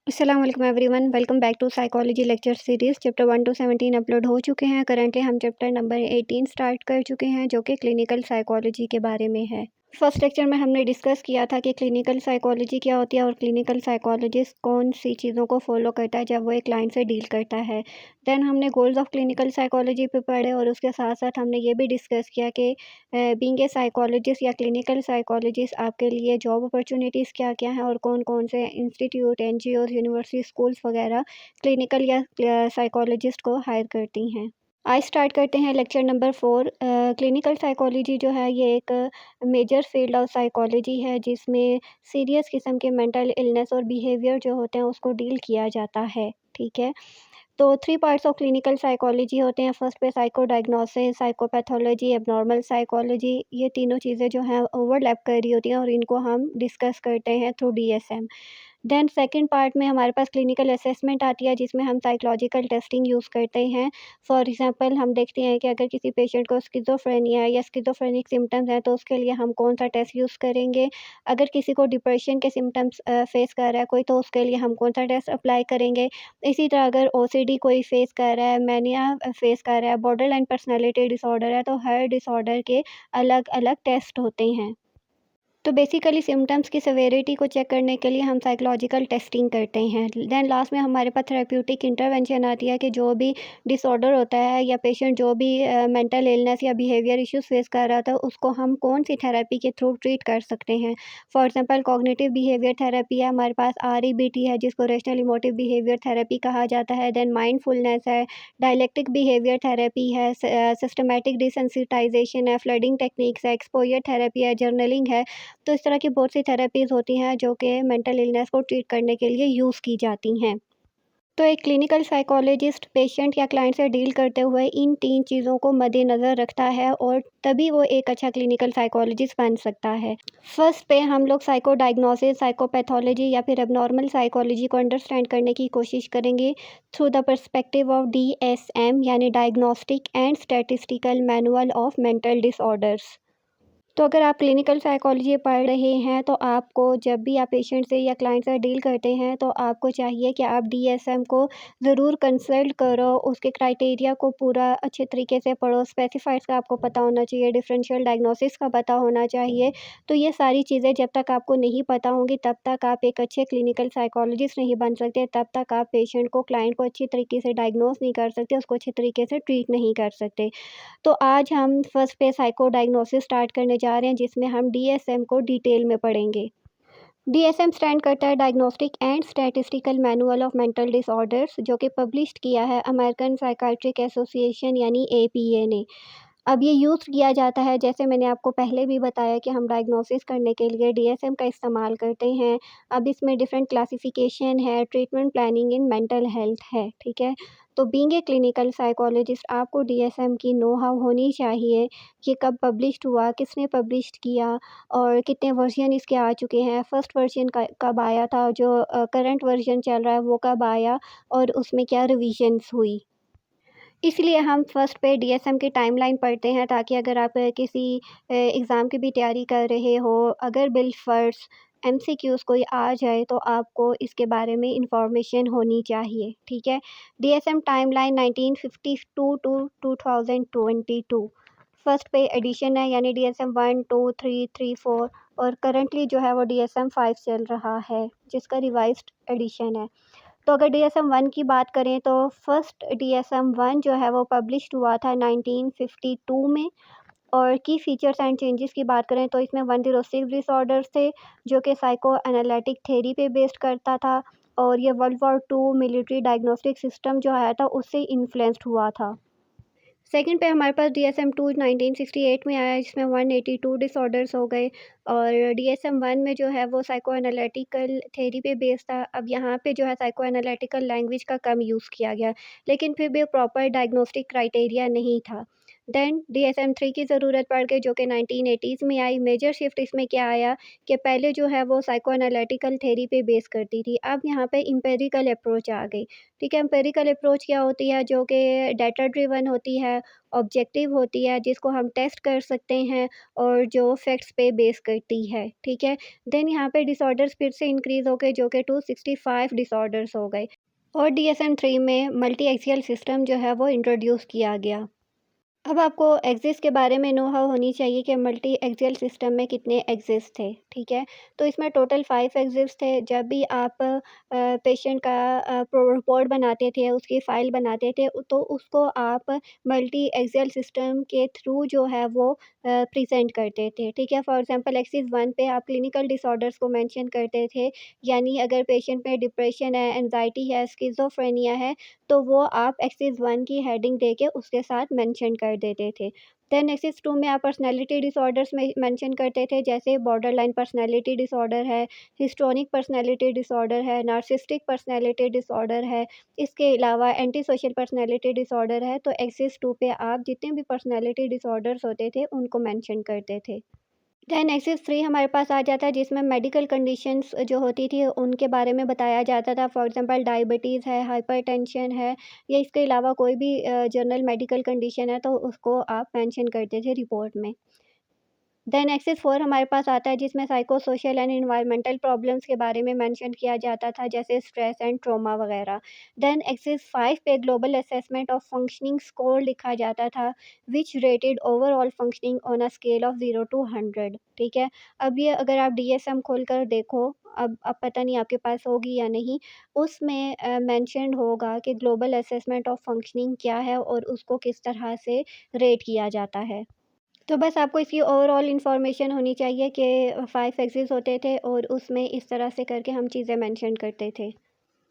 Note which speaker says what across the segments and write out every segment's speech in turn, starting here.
Speaker 1: अस्सलाम वालेकुम everyone, welcome back to psychology lecture series. Chapter 1 to 17 upload हो चुके हैं। करंटली हम चैप्टर नंबर 18 स्टार्ट कर चुके हैं, जो कि क्लिनिकल साइकोलॉजी के बारे में है। फर्स्ट लेक्चर में हमने डिस्कस किया था कि क्लिनिकल साइकोलॉजी क्या होती है और क्लिनिकल साइकोलॉजिस्ट कौन सी चीज़ों को फॉलो करता है जब वो एक क्लाइंट से डील करता है। देन हमने गोल्स ऑफ क्लिनिकल साइकोलॉजी पे पढ़े और उसके साथ साथ हमने ये भी डिस्कस किया कि बीइंग ए साइकोलॉजिस्ट या क्लिनिकल साइकोलॉजिस्ट आपके लिए जॉब अपॉर्चुनिटीज़ क्या-क्या हैं और कौन-कौन से इंस्टीट्यूट, एनजीओज़, यूनिवर्सिटी, स्कूल्स वगैरह क्लिनिकल या साइकोलॉजिस्ट को हायर करती हैं। आज स्टार्ट करते हैं लेक्चर नंबर 4। क्लिनिकल साइकोलॉजी जो है ये एक मेजर फील्ड ऑफ साइकोलॉजी है जिसमें सीरियस किस्म के मेंटल इलनेस और बिहेवियर जो होते हैं उसको डील किया जाता है, ठीक है। तो 3 पार्ट्स ऑफ क्लिनिकल साइकोलॉजी होते हैं। फर्स्ट पे psycho diagnosis, psychopathology, abnormal psychology, ये तीनों चीज़ें जो हैं ओवरलैप कर रही होती हैं और इनको हम डिस्कस करते हैं through DSM. Then second part में हमारे पास क्लिनिकल असेसमेंट आती है जिसमें हम साइकोलॉजिकल टेस्टिंग यूज़ करते हैं। फॉर एग्ज़ाम्पल हम देखते हैं कि अगर किसी पेशेंट को स्किज़ोफ्रेनिया या स्किज़ोफ्रेनिक सिम्पटम्स हैं तो उसके लिए हम कौन-सा टेस्ट यूज़ करेंगे। अगर किसी को डिप्रेशन के सिम्पटम्स फेस कर रहा है कोई तो उसके लिए हम कौन-सा टेस्ट अप्लाई करेंगे। इसी तरह अगर ओसीडी कोई फेस कर रहा है, मैनिया फेस कर रहा है, बॉर्डरलाइन पर्सनैलिटी डिसऑर्डर है, तो हर डिसऑर्डर के अलग-अलग टेस्ट होते हैं। तो बेसिकली सिम्पटम्स की सेवेरिटी को चेक करने के लिए हम साइकोलॉजिकल टेस्टिंग करते हैं। देन लास्ट में हमारे पास थेरेप्यूटिक इंटरवेंशन आती है कि जो भी डिसऑर्डर होता है या पेशेंट जो भी मेंटल इलनेस या बिहेवियर इश्यूज फेस कर रहा था उसको हम कौन सी थेरेपी के थ्रू ट्रीट कर सकते हैं। For example cognitive behaviour therapy है, हमारे पास आरईबीटी है जिसको रेशनल इमोटिव बिहेवियर थेरेपी कहा जाता है। देन माइंडफुलनेस है, डायलेक्टिक बिहेवियर थेरेपी है, सिस्टमैटिक डिसेंसिटाइजेशन है, फ्लडिंग टेक्निक्स है, एक्सपोजर थेरेपी है, जर्नलिंग है। तो इस तरह की बहुत सी थेरेपीज़ होती हैं जो कि मेंटल इलनेस को ट्रीट करने के लिए यूज़ की जाती हैं। तो एक क्लिनिकल साइकोलॉजिस्ट पेशेंट या क्लाइंट से डील करते हुए इन 3 चीज़ों को मद्देनज़र रखता है और तभी वो एक अच्छा क्लिनिकल साइकोलॉजिस्ट बन सकता है। फर्स्ट पे हम लोग साइको डायग्नोसिस, साइकोपैथोलॉजी या फिर एब्नॉर्मल साइकोलॉजी को अंडरस्टैंड करने की कोशिश करेंगे through the perspective of DSM यानी diagnostic and statistical manual of mental disorders. तो अगर आप क्लिनिकल साइकोलॉजी पढ़ रहे हैं तो आपको जब भी आप पेशेंट से या क्लाइंट से डील करते हैं तो आपको चाहिए कि आप डीएसएम को ज़रूर कंसल्ट करो, उसके क्राइटेरिया को पूरा अच्छे तरीके से पढ़ो, स्पेसिफाइड्स का आपको पता होना चाहिए, डिफरेंशियल डायग्नोसिस का पता होना चाहिए। तो ये सारी चीज़ें जब तक आपको नहीं पता होंगी तब तक आप एक अच्छे क्लिनिकल साइकोलॉजिस्ट नहीं बन सकते, तब तक आप पेशेंट को, क्लाइंट को अच्छी तरीके से डायग्नोस नहीं कर सकते, उसको अच्छे तरीके से ट्रीट नहीं कर सकते। तो आज हम फर्स्ट पे साइको डायग्नोसिस स्टार्ट करने जा रहे हैं जिसमें हम डीएसएम को डिटेल में पढ़ेंगे। डीएसएम स्टैंड करता है diagnostic and statistical manual of mental disorders, जो कि पब्लिश्ड किया है अमेरिकन साइकियाट्रिक एसोसिएशन यानी एपीए ने। अब ये यूज़ किया जाता है, जैसे मैंने आपको पहले भी बताया कि हम डायग्नोसिस करने के लिए डीएसएम का इस्तेमाल करते हैं। अब इसमें डिफरेंट क्लासिफिकेशन है, treatment planning in mental health है, ठीक है? तो बीइंग ए क्लिनिकल साइकोलॉजिस्ट आपको डीएसएम की नो हाउ होनी चाहिए। ये कब पब्लिश्ड हुआ, किसने पब्लिश्ड किया और कितने वर्ज़न इसके आ चुके हैं, फर्स्ट वर्ज़न क कब आया था, जो करंट वर्ज़न चल रहा है वो कब आया और उसमें क्या रिविज़न्स हुई। इसलिए हम फर्स्ट पे डीएसएम की टाइमलाइन पढ़ते हैं ताकि अगर आप किसी एग्ज़ाम की भी तैयारी कर रहे हो, अगर बिलफ़र्ज़ एमसीक्यूज़ कोई आ जाए तो आपको इसके बारे में इन्फॉर्मेशन होनी चाहिए, ठीक है? DSM timeline 1952 to 2022। फर्स्ट पे एडिशन है यानी डीएसएम 1, 2, 3, 3, 4 और करंटली जो है वो डीएसएम 5 चल रहा है, जिसका रिवाइज़्ड एडिशन है। तो अगर डीएसएम 1 की बात करें तो फर्स्ट डीएसएम 1 जो है वो पब्लिश्ड हुआ था 1952 में। और की फीचर्स एंड चेंजेस की बात करें तो इसमें 106 डिसऑर्डर्स थे जो कि साइको एनालिटिक थ्योरी पे बेस्ड करता था और ये world war 2 military diagnostic system जो आया था उससे इन्फ्लुएंस्ड हुआ था। सेकंड पे हमारे पास डीएसएम 2 1968 में आया जिसमें 182 डिसऑर्डर्स हो गए और डीएसएम 1 में जो है वो साइको एनालिटिकल थ्योरी पे बेस्ड था। अब यहाँ पे जो है साइको एनालिटिकल लैंग्वेज का कम यूज़ किया गया, लेकिन फिर भी प्रॉपर डायग्नोस्टिक क्राइटेरिया नहीं था। देन DSM-3 की ज़रूरत पड़ गई जो कि 1980s में आई। मेजर शिफ्ट इसमें क्या आया कि पहले जो है वो साइको एनालिटिकल थ्योरी पे बेस करती थी, अब यहाँ पे एम्पिरिकल अप्रोच आ गई। ठीक है, एम्पिरिकल अप्रोच क्या होती है? जो कि डाटा ड्रिवन होती है, ऑब्जेक्टिव होती है, जिसको हम टेस्ट कर सकते हैं और जो फैक्ट्स पे बेस करती है। ठीक है, देन यहाँ पे डिसऑर्डर्स फिर से इंक्रीज़ हो गए जो कि 265 डिसऑर्डर्स हो गए और DSM-3 में मल्टी एक्सियल सिस्टम जो है वो इंट्रोड्यूस किया गया। अब आपको एक्सिस के बारे में नो-हाउ होनी चाहिए कि मल्टी एक्सियल सिस्टम में कितने एक्सिस थे, ठीक है? तो इसमें टोटल 5 एक्सिस थे। जब भी आप पेशेंट का रिपोर्ट बनाते थे, उसकी फ़ाइल बनाते थे, तो उसको आप मल्टी एक्सियल सिस्टम के थ्रू जो है वो प्रेज़ेंट करते थे, ठीक है? फॉर एग्ज़ाम्पल एक्सिस 1 पे आप क्लिनिकल डिसऑर्डर्स को मेंशन करते थे, यानी अगर पेशेंट में डिप्रेशन है, एंग्ज़ायटी है, स्किज़ोफ्रेनिया है, तो वो आप एक्सिस 1 की हेडिंग देके उसके साथ मेंशन कर देते थे। देन एक्सिस 2 में आप पर्सनैलिटी डिसऑर्डर्स में मेंशन करते थे, जैसे बॉर्डरलाइन पर्सनैलिटी डिसऑर्डर है, हिस्ट्रोनिक पर्सनैलिटी डिसऑर्डर है, नार्सिसिस्टिक पर्सनैलिटी डिसऑर्डर है, इसके अलावा एंटी सोशल पर्सनैलिटी डिसऑर्डर है। तो एक्सिस 2 पे आप जितने भी पर्सनैलिटी डिसऑर्डर्स होते थे, उनको मेंशन करते थे। देन एक्सिस 3 हमारे पास आ जाता है जिसमें मेडिकल कंडीशंस जो होती थी उनके बारे में बताया जाता था। फॉर एग्ज़ाम्पल डायबिटीज़ है, हाइपरटेंशन है या इसके अलावा कोई भी जनरल मेडिकल कंडीशन है तो उसको आप मेंशन करते थे रिपोर्ट में। देन एक्सिस 4 हमारे पास आता है जिसमें psycho social and environmental problems के बारे में मेंशन किया जाता था जैसे स्ट्रेस एंड ट्रॉमा वगैरह। देन एक्सिस 5 पे global assessment of functioning score लिखा जाता था which rated overall functioning on a scale of 0 to 100। ठीक है? अब ये अगर आप DSM खोलकर देखो, अब पता नहीं आपके पास होगी या नहीं, उसमें मेंशन्ड होगा कि ग्लोबल असेसमेंट ऑफ फंक्शनिंग क्या है और उसको किस तरह से रेट किया जाता है। तो बस आपको इसकी ओवरऑल इन्फॉर्मेशन होनी चाहिए कि 5 एक्सिस होते थे और उसमें इस तरह से करके हम चीज़ें मेंशन करते थे।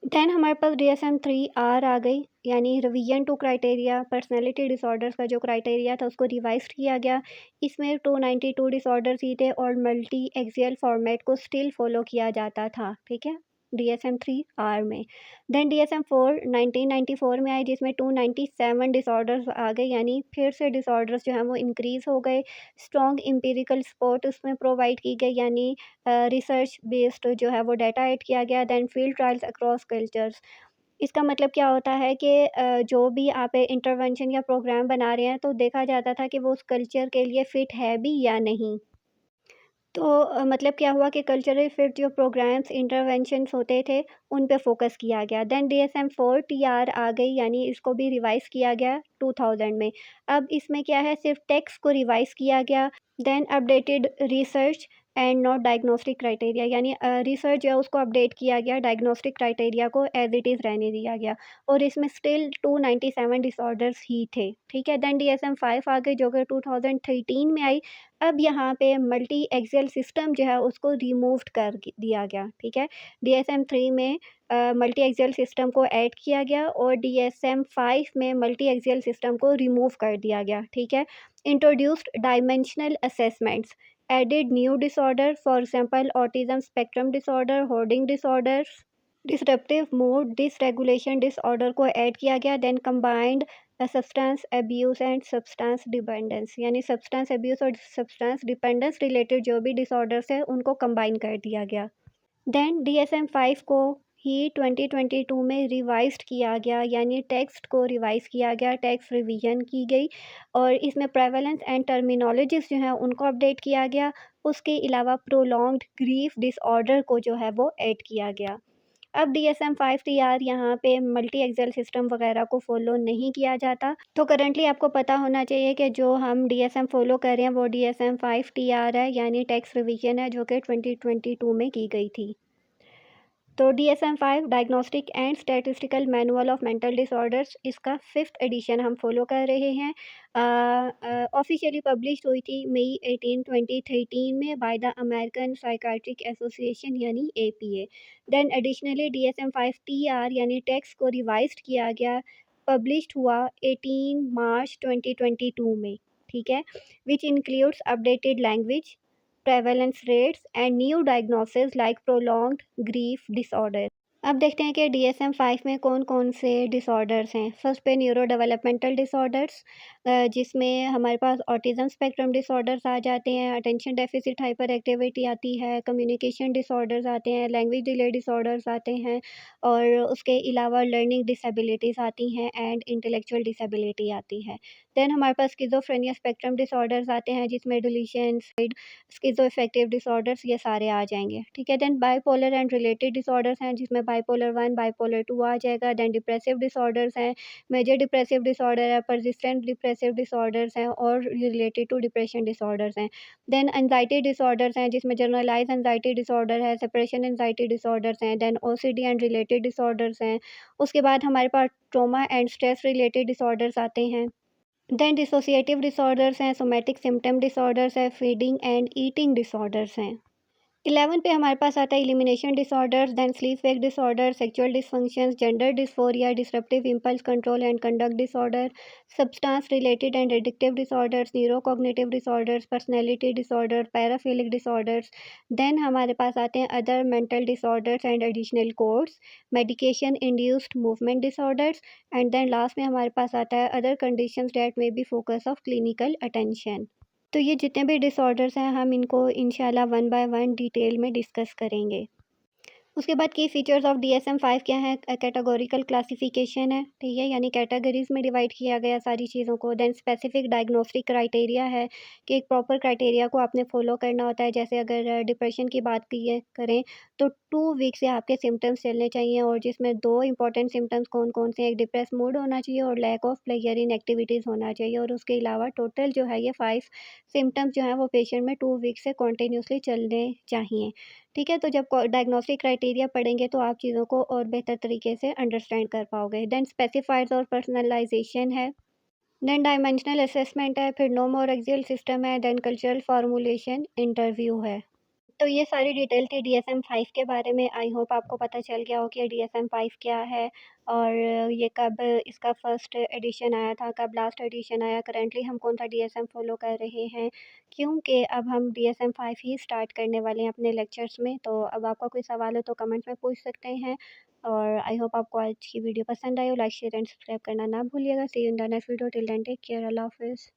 Speaker 1: देन हमारे पास DSM-3 आर आ गई, यानी revision to criteria personality disorders का जो क्राइटेरिया था उसको रिवाइज़्ड किया गया। इसमें 292 डिसऑर्डर्स ही थे और मल्टी एक्सियल फॉर्मेट को स्टिल फ़ॉलो किया जाता था, ठीक है? DSM-3 आर में। देन DSM-4 1994 में आई जिसमें 297 डिसऑर्डर्स आ गए, यानी फिर से डिसऑर्डर्स जो हैं वो इंक्रीज़ हो गए। स्ट्रॉन्ग एम्पिरिकल सपोर्ट उसमें प्रोवाइड की गई, यानी रिसर्च बेस्ड जो है वो डाटा ऐड किया गया। Then field trials across cultures. इसका मतलब क्या होता है कि जो भी आप इंटरवेंशन या प्रोग्राम बना रहे हैं तो देखा जाता था कि वो उस कल्चर के लिए फ़िट है भी या नहीं। तो मतलब क्या हुआ कि कल्चरल फिट जो प्रोग्राम्स इंटरवेंशंस होते थे, उन पे फ़ोकस किया गया। देन DSM-4 TR आ गई, यानी इसको भी रिवाइज़ किया गया 2000 में। अब इसमें क्या है, सिर्फ़ टेक्स्ट को रिवाइज़ किया गया। Then updated research and not diagnostic criteria, यानी रिसर्च जो है उसको अपडेट किया गया, डायग्नोस्टिक क्राइटेरिया को एज़ इट इज़ रहने दिया गया और इसमें स्टिल 297 डिसऑर्डर्स ही थे। ठीक है? देन DSM-5 आ गई जो कि 2013 में आई। अब यहाँ पे मल्टी एक्सियल सिस्टम जो है उसको रिमूव्ड कर दिया गया, ठीक है? DSM-3 में मल्टी एक्सियल सिस्टम को ऐड किया गया और DSM-5 में मल्टी एक्सियल सिस्टम को रिमूव कर दिया गया, ठीक है? Introduced dimensional assessments, added new disorder for example autism spectrum disorder, hoarding disorders, disruptive mood dysregulation disorder को ऐड किया गया। Then combined substance abuse and substance dependence, यानी सब्सटेंस अब्यूज़ और सब्सटेंस डिपेंडेंस रिलेटेड जो भी डिसऑर्डर्स हैं उनको combine कर दिया गया। देन DSM-5 को ही 2022 में रिवाइज़्ड किया गया, यानी टेक्स्ट को रिवाइज़ किया गया, टेक्स्ट रिवीजन की गई और इसमें प्रेवलेंस एंड टर्मिनोलॉजीज़ जो हैं उनको अपडेट किया गया। उसके अलावा प्रोलॉन्ग्ड ग्रीफ डिसऑर्डर को जो है वो ऐड किया गया। अब DSM-5 TR यहाँ पे मल्टी एक्सेल सिस्टम वगैरह को फ़ॉलो नहीं किया जाता। तो करंटली आपको पता होना चाहिए कि जो हम DSM फ़ॉलो कर रहे हैं वो DSM-5 TR है, यानी टेक्स्ट रिवीजन है जो कि 2022 में की गई थी। तो DSM-5 diagnostic and statistical manual of mental disorders, इसका 5th एडिशन हम फॉलो कर रहे हैं। ऑफिशियली पब्लिश हुई थी मई 18 2013 में by the American Psychiatric Association, यानी APA। Then additionally DSM-5 TR यानी टेक्स्ट को रिवाइज्ड किया गया, पब्लिश्ड हुआ 18 मार्च 2022 में, ठीक है? Which includes updated language, prevalence rates and new diagnoses like prolonged grief disorder. अब देखते हैं कि DSM-5 में कौन-कौन से डिसऑर्डर्स हैं। फर्स्ट पे न्यूरो डेवलपमेंटल डिसऑर्डर्स, जिसमें हमारे पास ऑटिज़्म स्पेक्ट्रम डिसऑर्डर्स आ जाते हैं, अटेंशन डेफिसिट हाइपर एक्टिविटी आती है, कम्युनिकेशन डिसऑर्डर्स आते हैं, लैंग्वेज डिले डिसऑर्डर्स आते हैं और उसके अलावा लर्निंग डिसेबिलिटीज़ आती हैं एंड इंटेलेक्चुअल डिसेबिलिटी आती है। देन हमारे पास स्किज़ोफ्रेनिया स्पेक्ट्रम डिसऑर्डर्स आते हैं, जिसमें डिलीशंस, स्किज़ोअफेक्टिव डिसऑर्डर्स ये सारे आ जाएँगे, ठीक है? Then bipolar and related disorders हैं, जिसमें बाइपोलर 1, बाइपोलर 2 आ जाएगा। देन डिप्रेसिव डिसऑर्डर्स हैं, मेजर डिप्रेसिव डिसऑर्डर है, पर्सिस्टेंट डिप्रेसिव डिसऑर्डर्स हैं और रिलेटेड टू डिप्रेशन डिसऑर्डर्स हैं। देन एंग्ज़ायटी डिसऑर्डर्स हैं, जिसमें जनरलाइज़्ड एंग्ज़ायटी डिसऑर्डर है, सेपरेशन एंग्ज़ायटी डिसऑर्डर्स हैं, then OCD and related disorders हैं। उसके बाद हमारे पास trauma and stress related disorders आते हैं। देन डिसोसिएटिव डिसऑर्डर्स हैं, सोमैटिक सिम्पटम डिसऑर्डर्स है, फीडिंग एंड ईटिंग डिसऑर्डर्स हैं। 11 पे हमारे पास आता है elimination disorders, then sleep wake disorder, sexual dysfunctions, gender dysphoria, disruptive impulse control and conduct disorder, substance related and addictive disorders, neurocognitive disorders, personality disorder, paraphilic disorders. Then हमारे पास आते हैं other mental disorders and additional codes, medication induced movement disorders and then last में हमारे पास आता है other conditions that may be focus of clinical attention. तो ये जितने भी डिसऑर्डर्स हैं हम इनको इंशाल्लाह वन बाय वन डिटेल में डिस्कस करेंगे। उसके बाद की फ़ीचर्स ऑफ DSM-5 क्या है? कैटेगोरिकल क्लासिफ़िकेशन है, ठीक है? यानी कैटेगरीज़ में डिवाइड किया गया सारी चीज़ों को। देन स्पेसिफ़िक डायग्नोस्टिक क्राइटेरिया है कि एक प्रॉपर क्राइटेरिया को आपने फ़ॉलो करना होता है। जैसे अगर डिप्रेशन की बात करें तो 2 वीक से आपके सिम्पटम्स चलने चाहिए और जिसमें 2 इंपॉर्टेंट सिम्पटम्स कौन-कौन से हैं? एक डिप्रेस मूड होना चाहिए और lack of pleasure in activities होना चाहिए और उसके अलावा टोटल जो है ये 5 सिम्पटम्स जो हैं वो पेशेंट में 2 वीक से कंटिन्यूअसली चलने चाहिए। ठीक है, तो जब को डायग्नोस्टिक क्राइटेरिया पढ़ेंगे तो आप चीज़ों को और बेहतर तरीके से अंडरस्टैंड कर पाओगे। देन स्पेसिफायर्स और पर्सनलाइज़ेशन है। देन डायमेंशनल असेसमेंट है, फिर नो मोर एक्सियल सिस्टम है, देन कल्चरल फॉर्मूलेशन इंटरव्यू है। तो ये सारी डिटेल थी DSM-5 के बारे में। आई होप आपको पता चल गया हो कि DSM-5 क्या है और ये कब इसका फर्स्ट एडिशन आया था, कब लास्ट एडिशन आया, करंटली हम कौन-सा DSM फ़ॉलो कर रहे हैं। क्योंकि अब हम DSM-5 ही स्टार्ट करने वाले हैं अपने लेक्चर्स में। तो अब आपका कोई सवाल हो तो कमेंट में पूछ सकते हैं और आई होप आपको आज की वीडियो पसंद आई हो। लाइक, शेयर एंड सब्सक्राइब करना ना भूलिएगा। See you in the next video. Till then take care. अल्लाह हाफ़िज़।